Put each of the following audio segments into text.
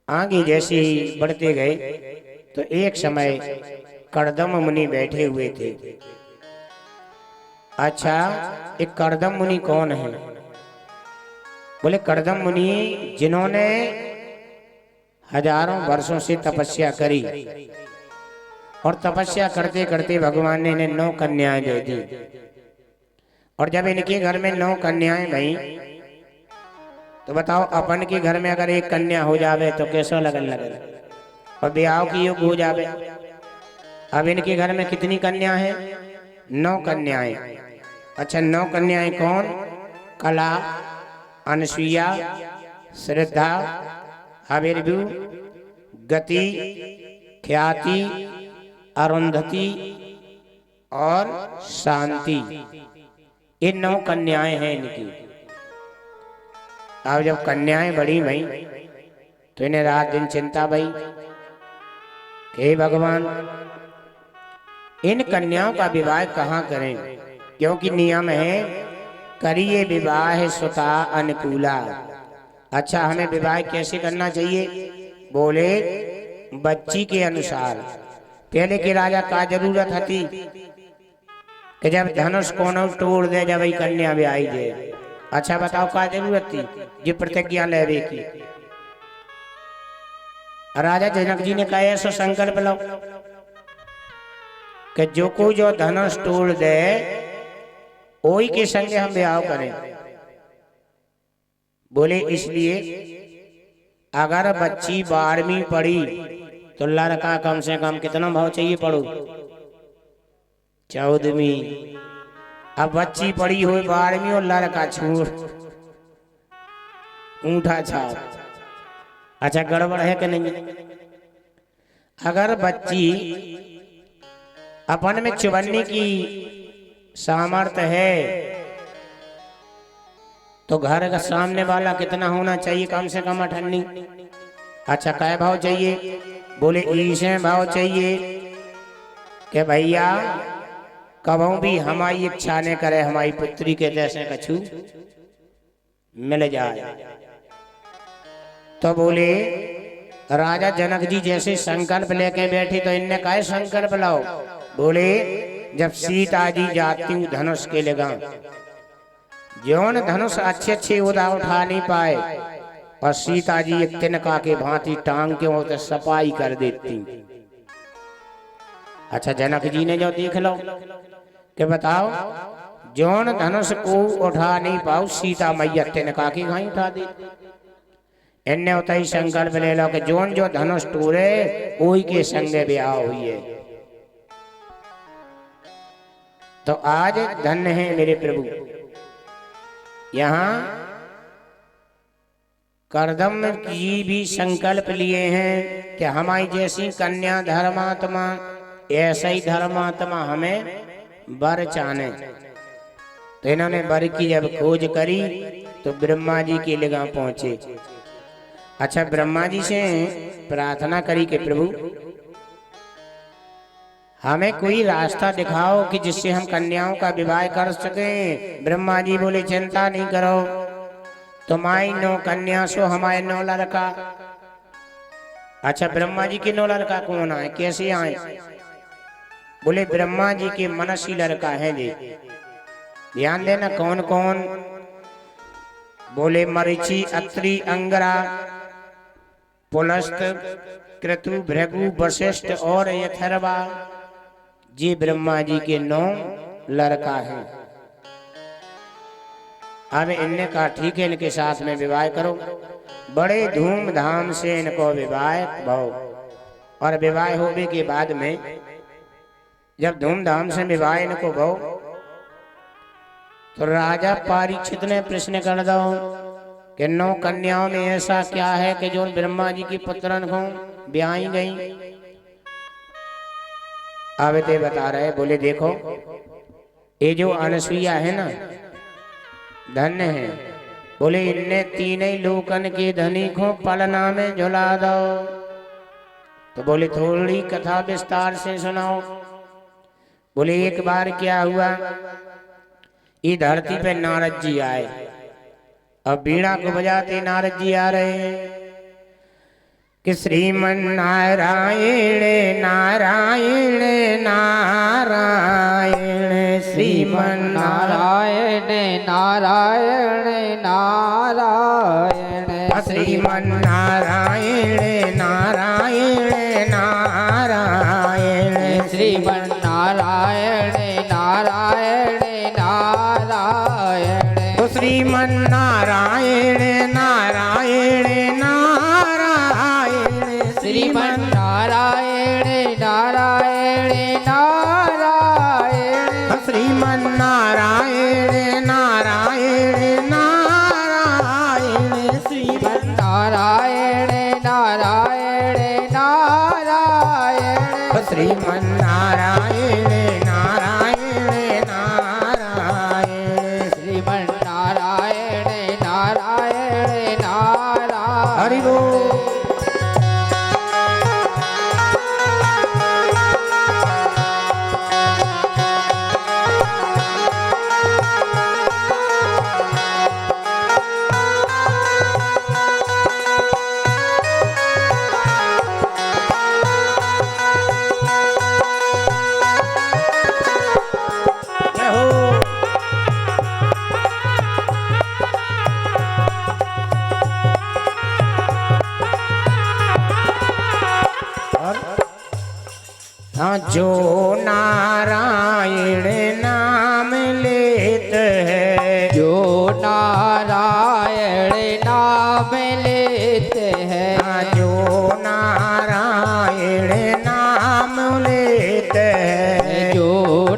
आगे जैसे ही बढ़ते गए तो एक समय कर्दम मुनि बैठे हुए थे। अच्छा, एक कर्दम मुनि कौन है? बोले कर्दम मुनि जिन्होंने हजारों वर्षों से तपस्या करी और तपस्या करते करते भगवान ने इन्हें 9 कन्याएं दे दी। और जब इनके घर में 9 कन्याएं भई तो बताओ, अपन के घर में अगर एक कन्या हो जावे तो कैसा लगन लगे और ब्याह की योग हो जावे। अब इनके घर में कितनी कन्या है? 9 कन्याएं। अच्छा, 9 कन्याएं कौन? कला, अनसुईया, श्रद्धा, हविर्भु, गति, ख्याति, अरुंधति और शांति। ये 9 कन्याएं हैं इनकी। अब जब कन्याएं बड़ी भई तो इन्हें रात दिन चिंता भई कि हे भगवान, इन कन्याओं का विवाह कहाँ करें? क्योंकि नियम है करिए विवाह सुता अनुकूला। अच्छा, हमें विवाह कैसे करना चाहिए? बोले बच्ची के अनुसार। पहले के राजा का जरूरत थी कि जब धनुष कोनो तोड़ दे जब कन्या ब्याही दे। अच्छा बताओ, का जरूरत थी? ये प्रतिज्ञा लेवे की। राजा जनक जी ने कहा ऐसा संकल्प लो कि जो को जो धनुष तोड़ दे वही के संगे हम ब्याह करें। बोले इसलिए अगर बच्ची 12वीं पढ़ी तो लड़का कम से कम कितना भाव चाहिए पढ़ो? 14वीं। अब बच्ची पढ़ी हुई 12वीं और लड़का छोड़ ऊंठा छाप। अच्छा, गड़बड़ है कि नहीं? अगर बच्ची अपन में चुबन्ने की सामर्थ्य है तो घर का सामने वाला कितना होना चाहिए? कम से कम 18। अच्छा, काय भाव चाहिए? बोले ईसे भाव चाहिए कि भैया कबहू भी हमारी इच्छा ने करे हमारी पुत्री के जैसे कछु मिल जाए। तो बोले राजा जनक जी जैसे संकल्प लेके बैठे तो इनने कहा संकल्प लाओ। बोले जब सीता जी जाती धनुष के लगा, जौन धनुष अच्छे अच्छे उदा उठा नहीं पाए और सीता जी एक तिनका के भांति टांग के होते सफाई कर देती। अच्छा, जनक जी ने जो देख लो कि बताओ जौन धनुष को उठा नहीं पाओ सीता मैया तिनका के घाई उठा दे। इनने होता ही संकल्प ले लो कि जौन जो धनुष टूरे वही के संगे ब्याह हुई है। तो आज धन्य है मेरे प्रभु, यहाँ कर्दम जी भी संकल्प लिए हैं कि हमारी जैसी कन्या धर्मात्मा ऐसा ही धर्मात्मा हमें वर चाहे। तो इन्होंने वर की जब खोज करी तो ब्रह्मा जी के लगा पहुंचे। अच्छा, ब्रह्मा जी से प्रार्थना करी कि प्रभु हमें कोई रास्ता दिखाओ कि जिससे हम कन्याओं का विवाह कर सकें। ब्रह्मा जी बोले चिंता नहीं करो, तुम्हारी 9 कन्या सो हमारे 9 लड़का। अच्छा, ब्रह्मा जी के 9 लड़का कौन आए, कैसे आए? बोले ब्रह्मा जी के मनसी लड़का है जी। ध्यान देना कौन कौन? बोले मरीचि, अत्रि, अंगरा, पुलस्त, क्रतु, भृगु, वशिष्ठ और यथर्वा। जी ब्रह्मा जी के 9 लड़का हैं। अब इनने कहा ठीक है, इनके साथ में विवाह करो। बड़े धूमधाम से इनको विवाह भाव। और विवाह होने के बाद में जब धूमधाम से विवाह इनको भाव तो राजा परीक्षित ने प्रश्न कर दो कि 9 कन्याओं में ऐसा क्या है कि जो ब्रह्मा जी की पुत्रन को ब्याही गई? अब ते बता रहे, बोले देखो ये जो अनसुईया है ना धन्य है। बोले इनने 3 लोकन के धनी को पलना में झुला दो। तो बोले थोड़ी कथा विस्तार से सुनाओ। बोले एक बार क्या हुआ, ये धरती पे नारद जी आए। अब बीड़ा को बजाते नारद जी आ रहे हैं। कि श्रीमन नारायण नारायण नारायण श्रीमन नारायण नारायण नारायण श्रीमन नारायण नारायण नारायण श्रीमन नारायण नारायण नारायण श्रीमन नारायण नारायण नारायण श्रीमन नारायण नारायण नारायण श्रीमन नारायण नारायण नारायण श्रीमन नारायण नारायण नारायण श्रीमन नारायण नारायण नारायण श्रीमन नारायण नारायण नारायण हरि बोल। जो नारायण नाम लेत है जो नारायण नाम लेते हैं जो नारायण नाम लेत है जो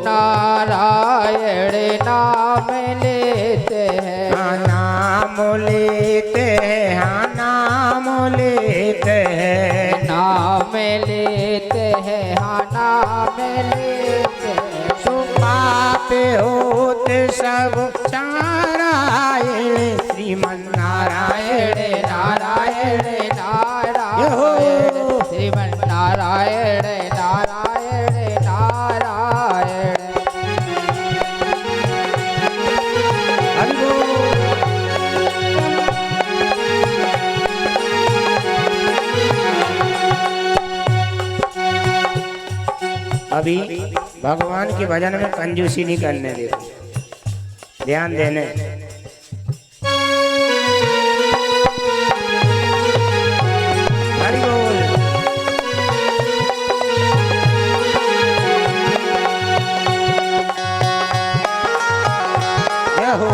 नारायण नाम लेते हैं नाम लेते हैं नाम लेते हैं नाम लेते हैं नाम लेते सुपाप होत सब नारायण श्रीमन नारायण नारायण नारायण श्रीमन नारायण नारायण नारायण अभी भगवान के भजन में कंजूसी नहीं करने दे, ध्यान देने। हरि बोल। जय हो।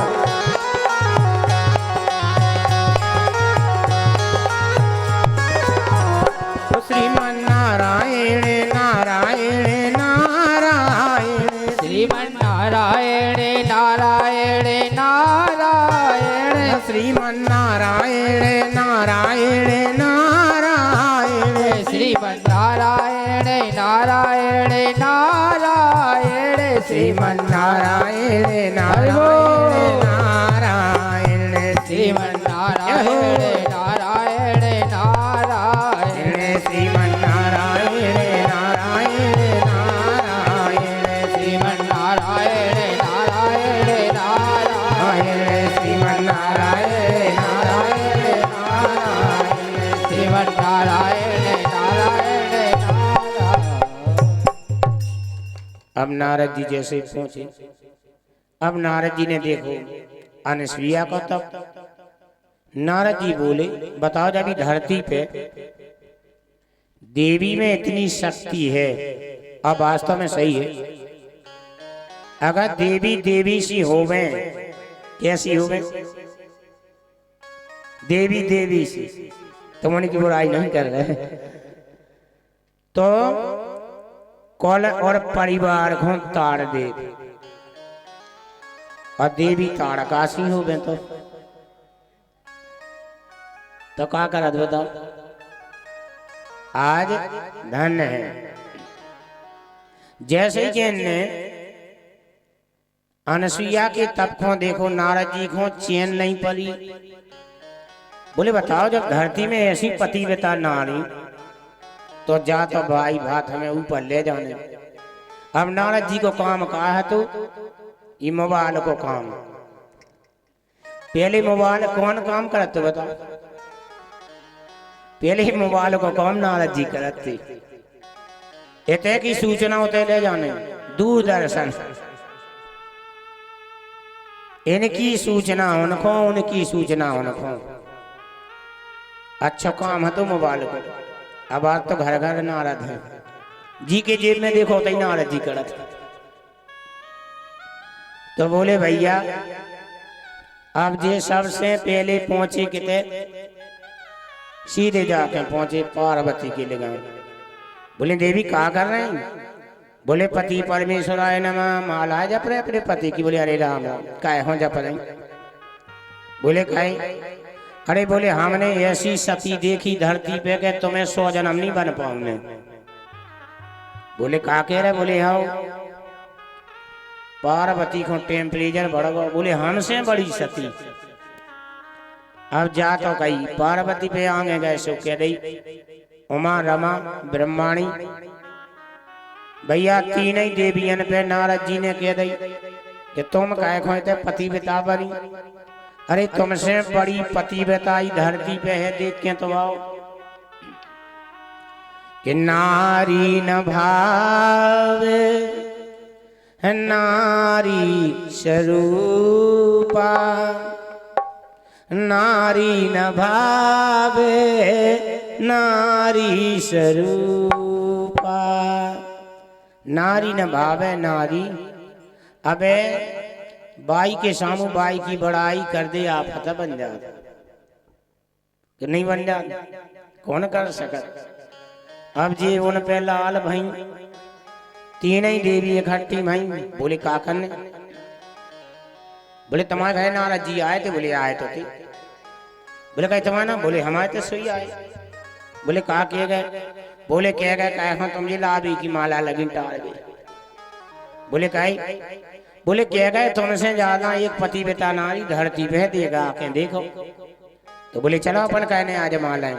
श्रीमन नारायण नारायण नारायण श्रीमन नारायण नारायण नारायण श्रीमन नारायण नारायण नारायण श्रीमन नारायण नारायण नारायण श्रीमन नारायण नारायण नारायण श्रीमन नारायण नारायण नारायण श्रीमन नारायण नारायण नारायण श्रीमन नारायण नारायण नारायण श्रीमन नारायण नारायण नारायण श्रीमन नारायण नारायण नारायण। अब नारद जी जैसे पहुंचे, अब नारद जी ने देखो अनसुईया को, तब नारद जी बोले बताओ जब धरती पे देवी में इतनी शक्ति है, अब वास्तव में सही है, अगर देवी देवी सी होवे, कैसी होवे? देवी देवी सी, तो उनकी बुराई नहीं कर रहे, तो कौल और परिवार को ताड़ दे, और देवी ताड़कासी हो गए, तो क्या करत बताओ? आज धन है। जैसे कि ने अनसुईया के तप को देखो, नारद जी को चैन नहीं पड़ी, बोले बताओ जब धरती में ऐसी पतिव्रता नारी, तो जा तो भाई भात हमें ऊपर ले जाने। अब नारद जी को काम कहा है, तो ये मोबाइल को काम, पहले मोबाइल कौन काम करते बताओ? पहले ही मोबाइल को कौन नारद जी करते इतने की सूचना होते ले जाने दूरदर्शन इनकी सूचना उनको उनकी सूचना उनको अच्छा काम है तो मोबाइल को। अब आज तो घर घर नारद है जी के जेब में देखो तो ही नारद जी करत। तो बोले भैया अब जे सबसे पहले पहुंचे किते सीधे जाके पहुंचे पार्वती के लिए। बोले देवी क्या कर रहे हैं? बोले पति परमेश्वराय नमः माला जप रहे अपने पति की। बोले अरे राम काय हो जप रहे? बोले काय? अरे बोले हमने ऐसी सती देखी धरती पे के तुम्हें 100 जन्म नहीं बन पाऊंगे। बोले का कह रहे? बोले हाँ पार्वती को टेम्परेचर बढ़ गया। बोले हमसे बड़ी सती। अब जा तो कही पार्वती पे आगे गए सो कह रही उमा रमा ब्रह्माणी भैया तीन ही देवियन पे नारद जी ने कह दी कि तुम कह खोते पतिव्रता बनी। अरे तुमसे बड़ी पतिव्रताई धरती पे है देख के तो आओ कि नारी न भावे नारी स्वरूपा नारी न भावे नारी स्वरूपा। नारी न भावे नारी। अबे बाई के सामू बाई की बड़ाई कर दे आप पता बन जाता कि नहीं बन जाता? कौन कर सकत? अब जी उन पे लाल भाई तीन ही देवी इकट्ठी भाई। बोले का करने? बोले तुम्हारे घर नारद जी आए थे। बोले आए तो थे। बोले कहे तुम्हारा? बोले हमारे तो सोई आए। बोले कहा किए गए? बोले कह गए कहा तुम जी लाभी की माला लगी टाल गई। बोले कहे? बोले कह गए तुमसे ज्यादा एक पतिव्रता नारी धरती पे देगा आके देखो। तो बोले चलो अपन कहने आज मालाएं।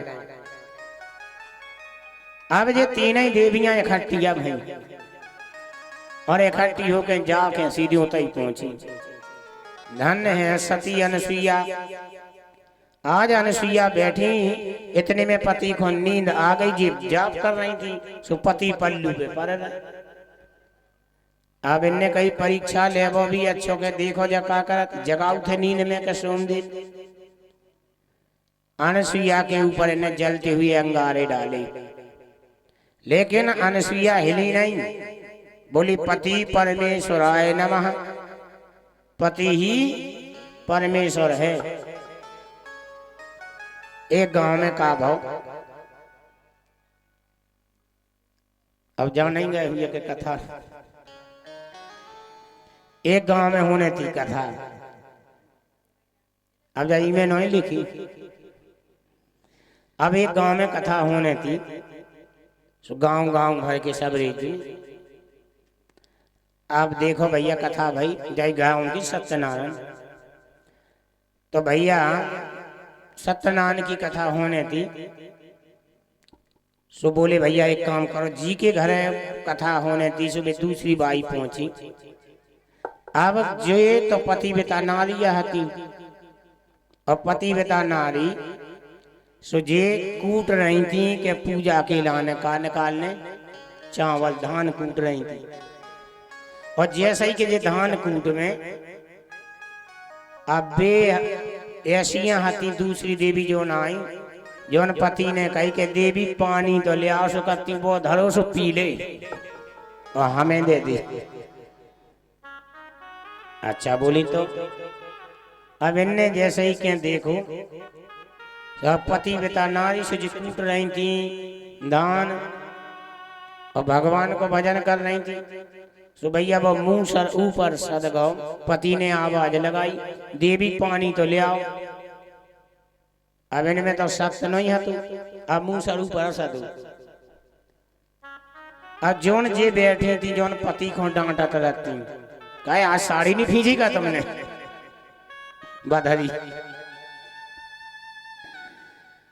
अब ये तीन ही देवियां इकट्ठी अब हैं और इकट्ठी होकर जाके सीधे उतर ही पहुंची। धन्य है सती अनसुईया। आज अनसुईया बैठी इतने में पति को नींद आ गई। जी जाप कर रही थी सो पति पल्लू पे पड़ रहा। अब इनने कई परीक्षा ले वो भी अच्छो के देखो जका करत जगाऊ थे नींद में के सोम दे। अनसुईया के ऊपर इन्हें जलते हुए अंगारे डाले लेकिन अनसुईया हिली नहीं। बोली पति परमेश्वराय नमः। पति ही परमेश्वर है। एक गांव में का भाव अब जान नहीं गए हुए के कथा। एक गांव में होने थी कथा। अब जाइए में नहीं लिखी। अब एक गांव में कथा होने थी। गांव गांव भर के सब रेती। अब देखो भैया कथा भाई जय गांव की सत्यनारायण। तो भैया सत्यनारायण की कथा होने थी। सो बोले भैया एक काम करो जी के घर कथा होने थी। सुबह दूसरी बाई पहुंची। अब जो तो पतिव्रता नारी हती और पतिव्रता नारी सो जे कूट रही थी कि पूजा के लाने का निकालने चावल धान कूट रही थी। और जैसे ही के जे धान कूट में अब बे ऐसियां हती दूसरी देवी जो ना आई जो पति ने कही कि देवी पानी तो ले आओ सो करती वो धरो सो पी ले और हमें दे दे। अच्छा बोली तो अब इनने जैसे ही क्या देखो सब पतिव्रता नारी से कूट रही थी दान और भगवान को भजन कर रही थी। सो भैया वो मुंह सर ऊपर सद गौ। पति ने आवाज लगाई देवी पानी तो ले आओ। अब इनमें तो सत्य नहीं है। तू अब मुंह सर ऊपर सद। अब जोन जे बैठी थी जोन पति को डांटा रहती कहे आज साड़ी नहीं भीजी का तुमने बधाई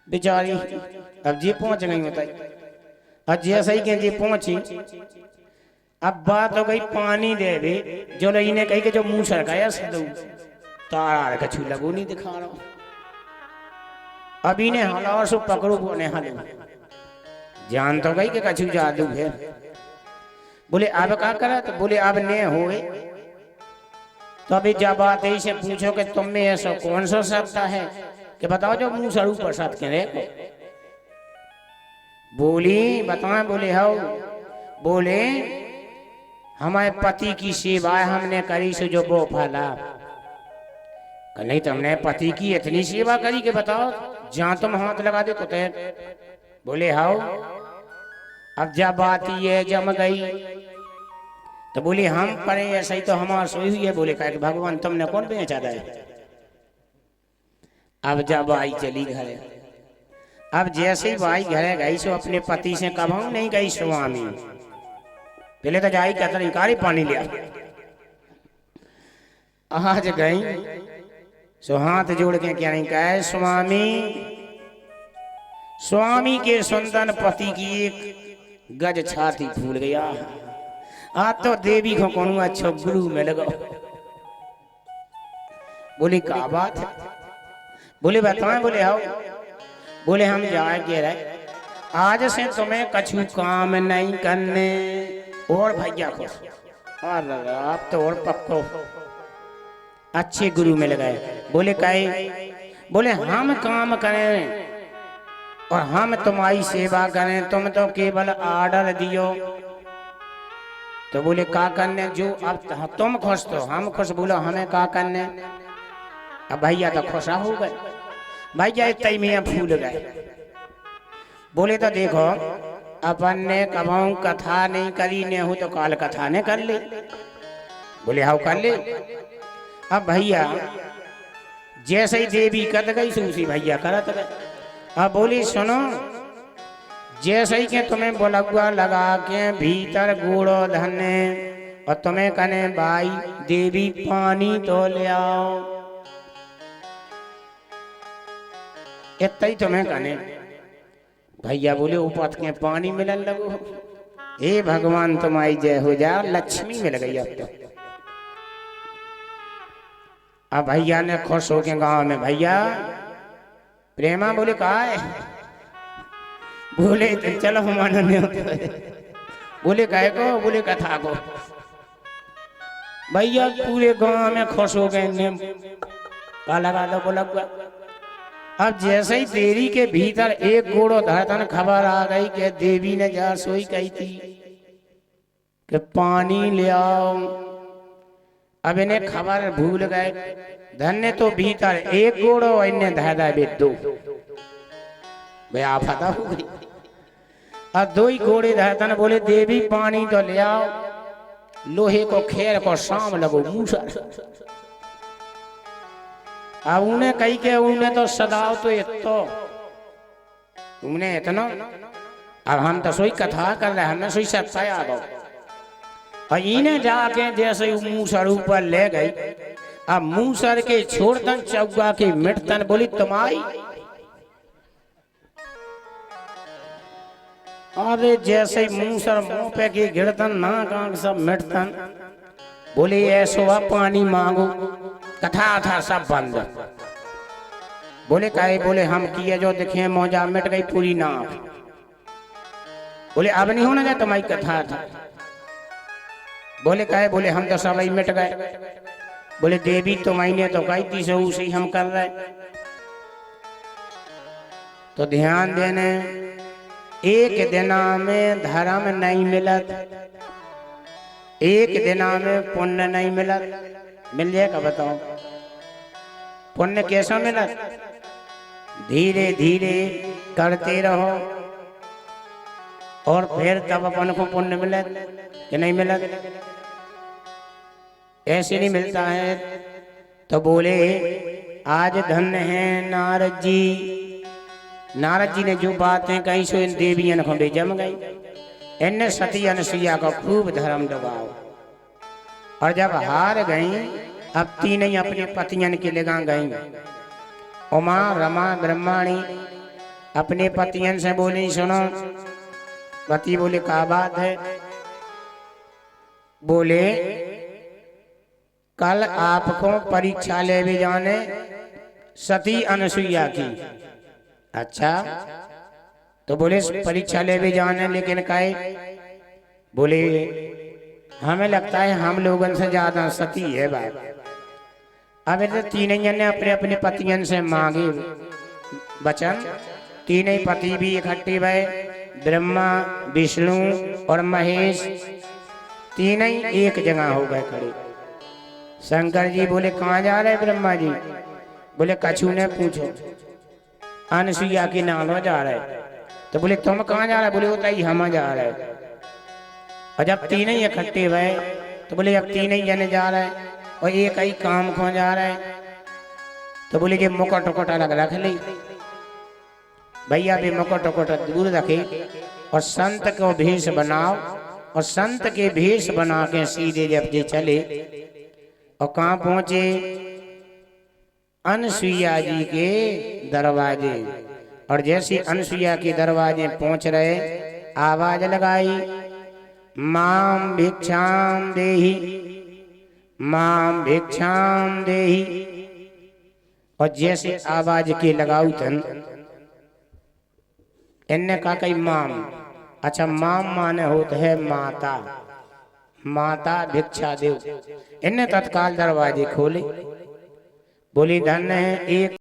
बेचारी। अब जी पहुंच गई होता अब जैसे ही के जी पहुंची। अब बात हो गई पानी दे दे जो नहीं ने कही कि जो मुंह सरकाया सदू तारा कछु लगो नहीं दिखा रहा। अभी ने हलाओ सो पकड़ो बोने हल जान तो गई कि कछु जादू है। बोले अब क्या करा? तो बोले अब ने होए। तो अभी जब आते से पूछो कि तुम में ऐसा कौन सा शब्द है कि बताओ जो मुंह सड़ू प्रसाद के रे। बोली बताए। बोले हो। बोले हमारे पति की सेवा हमने करी सो जो वो फला। नहीं तुमने पति की इतनी सेवा करी कि बताओ जहां तुम हाथ लगा दे तो बोले हाउ। अब जब बात ये जम गई तो बोले हम परे ऐसा ही तो हमारा सोई हुई है। बोले कहा भगवान तुमने कौन बेचा दे। अब जब आई चली घरे। अब जैसे ही भाई घरे गई सो अपने पति से कभाऊ नहीं गई स्वामी। पहले तो जाई कहता इनकारी पानी लिया। आज गई सो हाथ जोड़ के क्या नहीं कहे स्वामी। स्वामी के सुंदर पति की एक गज छाती फूल गया। आज तो देवी को कौन अच्छा गुरु में लगा। बोले क्या बात है? बोले बताए। बोले आओ। बोले हम जाए के रहे आज से तुम्हें कछु काम नहीं करने। और भैया खुश। आप तो और पक्को अच्छे गुरु में लगाए। बोले काहे? बोले हम काम करें और हम तुम्हारी सेवा करें। तुम तो केवल ऑर्डर दियो। तो बोले का करने जो अब तुम खुश तो हम खुश। बोलो हमें का करने। अब भैया तो खुशा हो गए। भैया इतने में फूल गए। बोले तो देखो अपन ने कभाऊ कथा नहीं करी ने हो तो काल कथा ने कर ले। बोले हाउ कर ले। अब भैया जैसे ही देवी कत गई सूसी भैया करत गए। अब बोली सुनो जैसे ही के तुम्हें बोलगुआ लगा के भीतर गुड़ो धने और तुम्हें कने भाई देवी पानी तो ले आओ। इतना ही तुम्हें कने। भैया बोले ऊपर के पानी मिलन लगो। हे भगवान तुम्हारी जय हो जा। लक्ष्मी मिल गई अब तो। अब भैया ने खुश हो के गांव में भैया प्रेमा। बोले कहा है? बोले चलो हमारा नहीं होता। बोले कहे को? बोले कथा को। भैया पूरे गांव में खुश हो गए। का लगा दो बोला। अब जैसे ही देवी के भीतर एक गोड़ो धरतन खबर आ गई कि देवी ने जा सोई कही थी कि पानी ले आओ। अब इन्हें खबर भूल गए। धन्य तो भीतर एक गोड़ो इन्हें धादा बे दो। भाई आप पता हो गई। अब दो ही घोड़े धरतन। बोले देवी पानी तो ले आओ। लोहे को खेर को शाम लगो मूसर। अब उन्हें कही के उन्हें तो सदाओ तो इतो उन्हें इतना। अब हम तो सोई कथा कर रहे हमें सोई सत्ता आ गो। और इन्हें जाके जैसे मूसर ऊपर ले गई। अब मूसर के छोड़तन चौगा के मिटतन। बोली तुम्हारी। अरे जैसे मूसर मुंह पे की गिरतन नाक आंख सब मिटतन। बोले ऐसो पानी मांगो। कथा था सब बंद। बोले काहे? बोले हम किए जो दिखे मौजा मिट गई पूरी नाक। बोले अब नहीं होना जाए तुम्हारी कथा था। बोले काहे? बोले हम तो सब ही मिट गए। बोले देवी तुम्हारी ने तो कही थी सो उसे हम कर रहे। तो ध्यान देने एक दिना में धर्म नहीं मिलत। एक दिना में पुण्य नहीं मिलत। मिल जाएगा बताओ पुण्य कैसा मिलत? धीरे धीरे करते रहो और फिर तब अपन को पुण्य मिलत कि नहीं मिलत? ऐसे नहीं मिलता है। तो बोले आज धन्य है नारद जी। नारद जी ने जो बातें कही सो इन देवियन को जम गई। इनने सती अनुसुईया को खूब धर्म दबाओ। और जब हार गई अब तीन ही अपने पतियन के लगा गई। उमा रमा ब्रह्माणी अपने पतियन से बोली सुनो। पति बोले क्या बात है? बोले कल आपको परीक्षा ले भी जाने सती अनुसुईया की। अच्छा, तो बोले परीक्षा ले भी जाने, लेकिन काहे? बोले हमें लगता है हम लोगों से ज्यादा सती है बात। अब तो तीनों जन ने अपने अपने पतियन से मांगे वचन। तीनों पति भी इकट्ठे भय, ब्रह्मा विष्णु और महेश तीनों एक जगह हो गए खड़े। शंकर जी बोले कहाँ जा रहे ब्रह्मा जी? बोले कछु ने पूछो, अनसुईया के नालो जा रहे। तो बोले तुम कहाँ जा रहे? बोले होता ही हम जा रहे। और जब तीनों इकट्ठे हुए तो बोले अब तीनों जने जा रहे और एक ही काम को जा रहे। तो बोले कि मुकुट उकुट अलग रख ली भैया, भी मुकुट उकुट दूर रखे और संत को भेष बनाओ। और संत के भेष बना के सीधे जब जी चले और कहाँ पहुंचे? अनसुईया जी के दरवाजे। और जैसे अनसुईया के दरवाजे पहुंच रहे, आवाज लगाई, माम भिक्षाम देहि, माम भिक्षाम देहि। और जैसे आवाज के लगाऊ तन इनने कहा कही माम। अच्छा, माम माने होता है माता, माता भिक्षा देव। इनने तत्काल दरवाजे खोले। बोली धन्य है एक